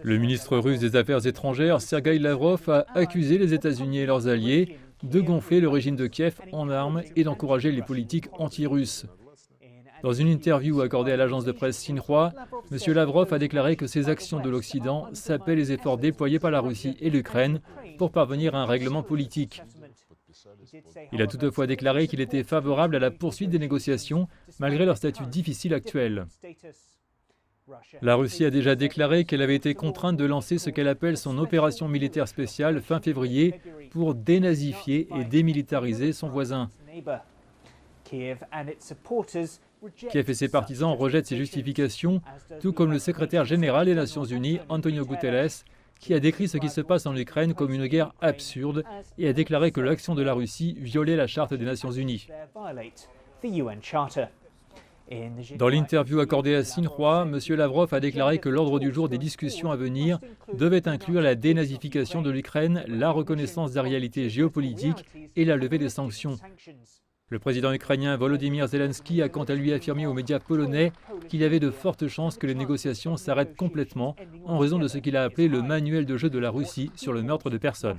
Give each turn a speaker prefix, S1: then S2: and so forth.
S1: Le ministre russe des Affaires étrangères, Sergueï Lavrov, a accusé les États-Unis et leurs alliés de gonfler le régime de Kiev en armes et d'encourager les politiques anti-russes. Dans une interview accordée à l'agence de presse Xinhua, M. Lavrov a déclaré que ces actions de l'Occident sapaient les efforts déployés par la Russie et l'Ukraine pour parvenir à un règlement politique. Il a toutefois déclaré qu'il était favorable à la poursuite des négociations malgré leur statut difficile actuel. La Russie a déjà déclaré qu'elle avait été contrainte de lancer ce qu'elle appelle son opération militaire spéciale fin février pour dénazifier et démilitariser son voisin. Kiev et ses partisans rejettent ces justifications, tout comme le secrétaire général des Nations Unies, Antonio Guterres, qui a décrit ce qui se passe en Ukraine comme une guerre absurde et a déclaré que l'action de la Russie violait la Charte des Nations Unies. Dans l'interview accordée à Xinhua, M. Lavrov a déclaré que l'ordre du jour des discussions à venir devait inclure la dénazification de l'Ukraine, la reconnaissance des réalités géopolitiques et la levée des sanctions. Le président ukrainien Volodymyr Zelensky a quant à lui affirmé aux médias polonais qu'il y avait de fortes chances que les négociations s'arrêtent complètement en raison de ce qu'il a appelé le manuel de jeu de la Russie sur le meurtre de personnes.